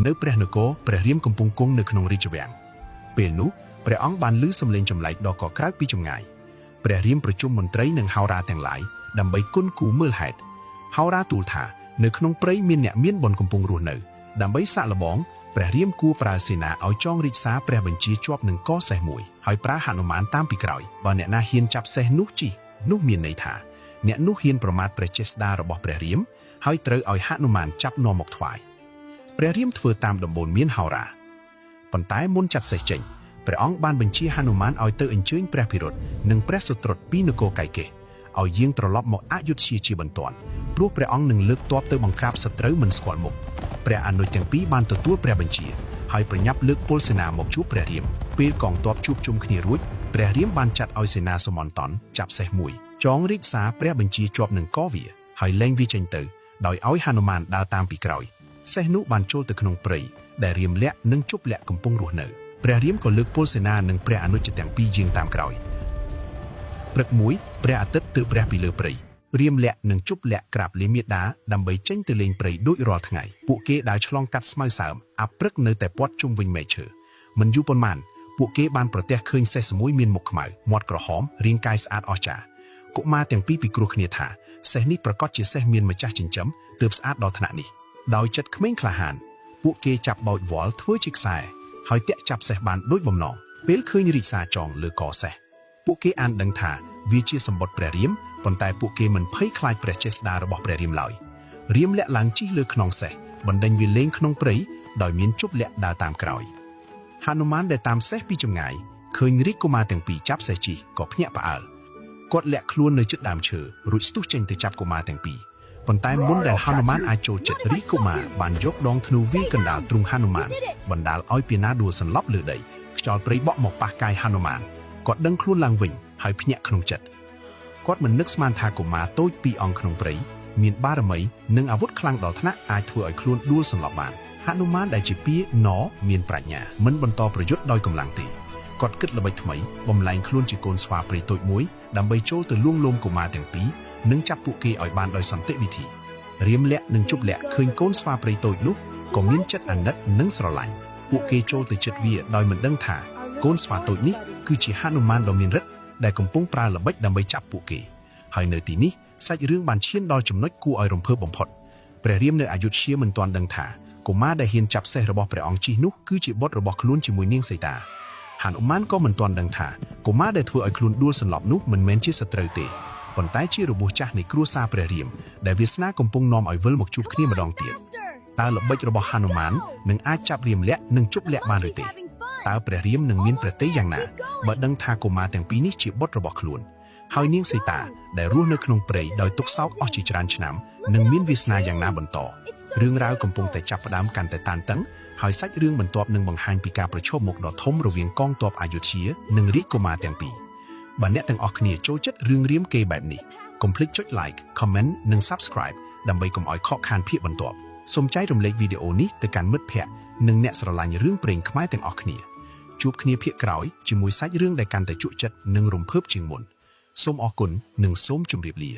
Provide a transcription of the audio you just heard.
នៅព្រះនគរព្រះរាមកំពុងគង់នៅក្នុងរាជវាំងពេលនោះព្រះអង្គបានឮសំឡេងចម្លែកដ៏កក្រៅពីចម្ងាយព្រះរាមប្រជុំមន្ត្រីនិងហោរាទាំងឡាយដើម្បីគុណគូមើលហេតុហោរាទូលថានៅក្នុងព្រៃមានអ្នកមានបុណ្យកំពុងរស់នៅដើម្បីសាក់លបងព្រះរាមគួរប្រើសេនាឲ្យចងរាជសារព្រះបញ្ជាជាប់នឹងកសេះមួយហើយប្រើហនុមានតាមពីក្រោយបើអ្នកណាហ៊ានចាប់សេះនោះជិះនោះមានន័យថាអ្នកនោះហ៊ានប្រមាថព្រះចេស្តារបស់ព្រះរាមហើយត្រូវឲ្យហនុមានចាប់នាំមកថ្វាយព្រះរាមធ្វើតាមដំបូន្មានហោរាប៉ុន្តែមុនចាត់សេះចេញព្រះអង្គបានបញ្ជាហនុមានឲ្យទៅអញ្ជើញព្រះភិរុតនិងព្រះសុត្រុតពីនគរកៃកេសឲ្យយាងត្រឡប់មកអយុធ្យាជាបន្ទាន់ព្រោះព្រះអង្គនឹងលើកទ័ពទៅបង្ក្រាបសត្រូវមិនស្គាល់មុខព្រះអនុជទាំងពីរបានទទួលព្រះបញ្ជាហើយប្រញាប់លើកពលសេនាមកជួបព្រះរាមពេលកងទ័ពជួបជុំគ្នារួចព្រះរាមបានចាត់ឲ្យសេនាសុមន្តនចាប់សេះមួយចងរាជសារព្រះបញ្ជាជាប់នឹងកវាហើយលែងវាចេញទៅដោយឲ្យហនុមានដើរតាមពីក្រោយសេះនោះបានចូលទៅក្នុងព្រៃដែលរាមលក្ខនិងជប់លក្ខកំពុងរស់នៅព្រះរាមក៏លើកពលសេនានិងព្រះអនុជទាំងពីរយាងតាមក្រោយព្រឹកមួយព្រះអាទិត្យទើបរះពីលើព្រៃរាមលក្ខនិងជប់លក្ខក្រាបលាមាតាដើម្បីចេញទៅលេងព្រៃដូចរាល់ថ្ងៃពួកគេដើរឆ្លងកាត់ស្មៅសើមអាព្រឹកនៅតែព័ទ្ធជុំវិញមែកឈើមិនយូរប៉ុន្មានពួកគេបានប្រទះឃើញសេះមួយមានមុខខ្មៅមាត់ក្រហមរាងកាយស្អាតអស្ចារ្យកុមារទាំងពីរពិគ្រោះគ្នាថាសេះនេះប្រកាសជាសេះមានម្ចាស់ចិញ្ចឹមទើបស្អាតដល់ថ្នាក់នេះដោយចិត្តក្មេងក្លាហានពួកគេចាប់បោចវល់ធ្វើជាខ្សែហើយតាក់ចាប់សេះបានដូចបំណងពេលឃើញរាជសារចងលើកសេះពួកគេអានដឹងថាវាជាសម្បត្តិព្រះរាមប៉ុន្តែពួកគេមិនភ័យខ្លាចព្រះចេស្តារបស់ព្រះរាមឡើយរាមលាក់ឡើងជិះលើខ្នងសេះបណ្ដេញវាលេងក្នុងព្រៃដោយមានជប់លាក់ដើរតាមក្រោយហនុមានដែលតាមសេះពីចម្ងាយឃើញរាជកុមារទាំងពីរចាប់សេះជិះក៏ភ្ញាក់ផ្អើលគាត់លាក់ខ្លួននៅជិតដើមឈើរួចស្ទុះចេញទៅចាប់កុមារទាំងពីរប៉ុន្តែមុនដែលហនុមានអាចចូលជិតរាជកុមារបានយកដងធ្នូវាយកណ្ដាលទ្រូងហនុមានបណ្ដាលឲ្យពីណាដួលសន្លប់លើដីខ្យល់ព្រៃបក់មកប៉ះកាយហនុមានគាត់ដឹងខ្លួនឡើងវិញហើយភ្ញាក់ក្នុងចិត្តគាត់មិននឹកស្មានថាកុមារតូចពីរអង្គក្នុងព្រៃមានបារមីនិងអាវុធខ្លាំងដល់ថ្នាក់អាចធ្វើឲ្យខ្លួនដួលសន្លប់បានហនុមានដែលជាពាណមានប្រាជ្ញាមិនបន្តប្រយុទ្ធដោយកម្លាំងទេគាត់គិតល្បិចថ្មីបំលែងខ្លួនជាកូនស្វាព្រៃតូចមួយដើម្បីចូលទៅលួងលោមកុមារទាំងពីរនិងចាប់ពួកគេឲ្យបានដោយសន្តិវិធីរាមលក្ខនិងជប់លក្ខឃើញកូនស្វាព្រៃតូចនោះក៏មានចិត្តអាណិតនិងស្រឡាញ់ពួកគេចូលទៅជិតវាដោយមិនដឹងថាកូនស្វាតូចនេះគឺជាហនុមានដ៏មានឫទ្ធិដែលកំពុងប្រើល្បិចដើម្បីចាប់ពួកគេហើយនៅទីនេះសាច់រឿងបានឈានដល់ចំណុចគួរឲ្យរំភើបបំផុតព្រះរាមនៅអយុធ្យាមិនទាន់ដឹងថាកុមារដែលហ៊ានចាប់សេះរបស់ព្រះអង្គជិះនោះគឺជាបុត្ររបស់ខ្លួនជាមួយនាងសីតាហនុមានក៏មិនទាន់ដឹងថាកុមារដែលធ្វើឲ្យខ្លួនដួលសន្លប់នោះមិនមែនជាសត្រូវទេប៉ុន្តែជារបួសចាស់នៃគ្រួសារព្រះរាមដែលវាសនាកំពុងនាំឲ្យវិលមកជួបគ្នាម្ដងទៀតតើល្បិចរបស់ហនុមាននឹងអាចចាប់រាមលក្ខនិងជប់លក្ខបានឬទេតើព្រះរាមនឹងមានប្រតិយ៉ាងណាបើដឹងថាកុមារទាំងពីរនេះជាបុត្ររបស់ខ្លួនហើយនាងសីតាដែលរស់នៅក្នុងព្រៃដោយទុកសោកអស់ជាច្រើនឆ្នាំនឹងមានវាសនាយ៉ាងណាបន្តរឿងរ៉ាវកំពុងតែចាប់ផ្ដើមកាន់តែតានតឹងហើយសាច់រឿងបន្ទាប់នឹងបង្ហាញពីការប្រឈមមុខដ៏ធំរវាងកងទ័ពអយុធ្យានិងរាជកុមារទាំងពីរបើអ្នកទាំងអស់គ្នាចូលចិត្តរឿងរាមកេរ្តិ៍បែបនេះកុំភ្លេចចុច like comment និង subscribe ដើម្បីកុំឲ្យខកខានភាគបន្ទាប់សូមចែករំលែកវីដេអូនេះទៅកាន់មិត្តភ័ក្តិនិងអ្នកស្រឡាញ់រឿងព្រេងខ្មែរទាំងអស់គ្នាជួបគ្នាភាគក្រោយជាមួយសាច់រឿងដែលកាន់តែជក់ចិត្តនិងរំភើបជាងមុនសូមអរគុណនិងសូមជម្រាបលា